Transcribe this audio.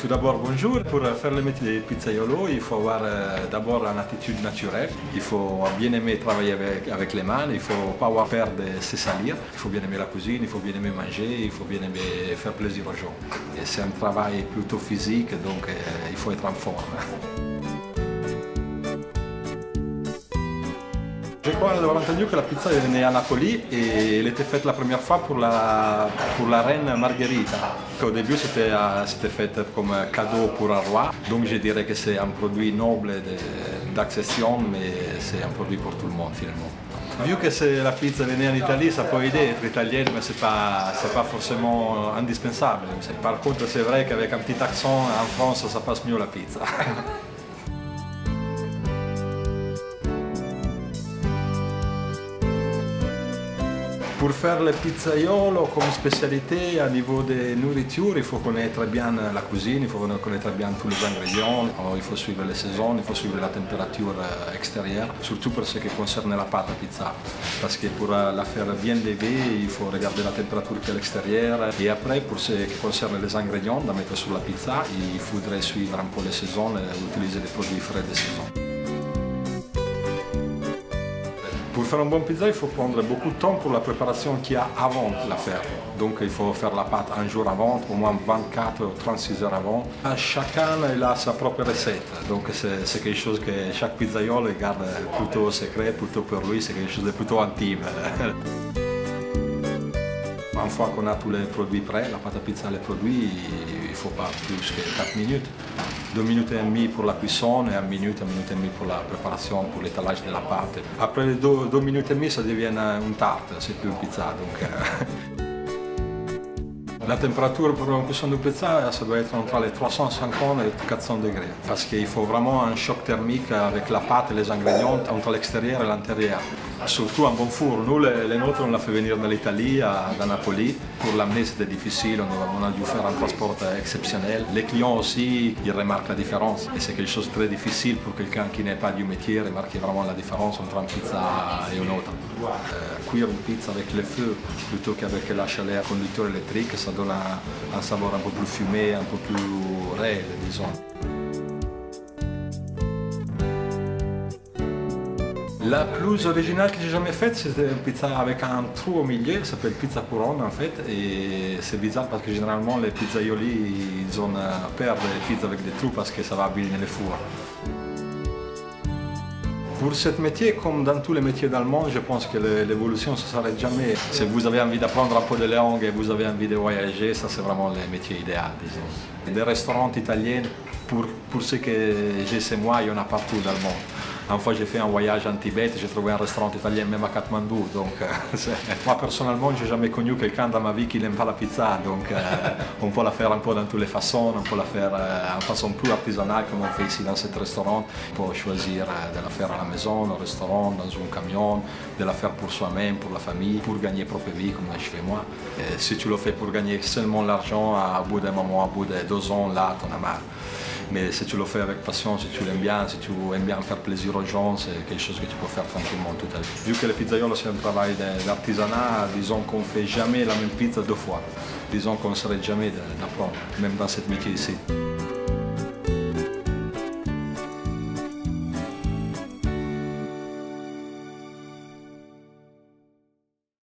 Tout d'abord, bonjour. Pour faire le métier de pizzaiolo, il faut avoir d'abord une attitude naturelle. Il faut bien aimer travailler avec les mains, il ne faut pas avoir peur de se salir. Il faut bien aimer la cuisine, il faut bien aimer manger, il faut bien aimer faire plaisir aux gens. Et c'est un travail plutôt physique, donc il faut être en forme. Je crois avoir entendu que la pizza est née à Napoli et elle était faite la première fois pour la reine Margherita. Au début, c'était fait comme cadeau pour un roi, donc je dirais que c'est un produit noble d'accession, mais c'est un produit pour tout le monde finalement. Vu que la pizza est née en Italie, ça peut aider être italienne, mais ce n'est pas forcément indispensable. Par contre, c'est vrai qu'avec un petit accent, en France, ça passe mieux la pizza. Pour faire le pizzaiolo comme spécialité à niveau de nourriture, il faut connaître bien la cuisine, il faut connaître bien tous les ingrédients, il faut suivre les saisons, il faut suivre la température extérieure, surtout pour ce qui concerne la pâte à pizza. Parce que pour la faire bien lever, il faut regarder la température qui est à l'extérieur. Et après, pour ce qui concerne les ingrédients à mettre sur la pizza, il faudrait suivre un peu les saisons et utiliser des produits frais de saison. Pour faire un bon pizza, il faut prendre beaucoup de temps pour la préparation qu'il y a avant de la faire. Donc il faut faire la pâte un jour avant, au moins 24 ou 36 heures avant. Chacun a sa propre recette, donc c'est quelque chose que chaque pizzaiolo garde plutôt secret, plutôt pour lui, c'est quelque chose de plutôt intime. Une fois qu'on a tous les produits prêts, la pâte à pizza, les produits, il ne faut pas plus que 4 minutes. 2 minutes et demie pour la cuisson et 1 minute et demie pour la préparation, pour l'étalage de la pâte. Après les 2 minutes et demie, ça devient une tarte, c'est plus une pizza. La température pour une cuisson de pizza, ça doit être entre les 350 et 400 degrés. Parce qu'il faut vraiment un choc thermique avec la pâte et les ingrédients entre l'extérieur et l'intérieur. Surtout un bon four. Nous, les nôtres, on l'a fait venir de l'Italie, à Napoli. Pour l'amener, c'était difficile. On a dû faire un transport exceptionnel. Les clients aussi, ils remarquent la différence. Et c'est quelque chose de très difficile pour quelqu'un qui n'est pas du métier, remarquer vraiment la différence entre une pizza et une autre. Cuire une pizza avec le feu plutôt qu'avec la chaleur conducteur électrique, ça donne un saveur un peu plus fumé, un peu plus réel, disons. La plus originale que j'ai jamais faite, c'était une pizza avec un trou au milieu, ça s'appelle pizza couronne en fait, et c'est bizarre parce que généralement les pizzaioli ils ont peur des pizzas avec des trous parce que ça va abîmer les fours. Pour ce métier, comme dans tous les métiers dans le monde, je pense que l'évolution ne s'arrête jamais. Si vous avez envie d'apprendre un peu de langue et vous avez envie de voyager, ça c'est vraiment le métier idéal, disons. Des restaurants italiens, pour ce que je sais moi, il y en a partout dans le monde. Une fois j'ai fait un voyage en Tibet, j'ai trouvé un restaurant italien même à Katmandou. Donc, moi personnellement, je n'ai jamais connu quelqu'un dans ma vie qui n'aime pas la pizza. Donc on peut la faire un peu dans toutes les façons, on peut la faire en façon plus artisanale comme on fait ici dans ce restaurant. On peut choisir de la faire à la maison, au restaurant, dans un camion, de la faire pour soi-même, pour la famille, pour gagner propre vie comme je fais moi. Et si tu le fais pour gagner seulement l'argent, à bout d'un moment, à bout de 2 ans, là, t'en as marre. Mais si tu le fais avec passion, si tu l'aimes bien, si tu aimes bien faire plaisir aux gens, c'est quelque chose que tu peux faire tranquillement toute ta vie. Vu que le pizzaiolo c'est un travail d'artisanat, disons qu'on ne fait jamais la même pizza 2 fois. Disons qu'on ne s'arrête jamais d'apprendre, même dans ce métier ici.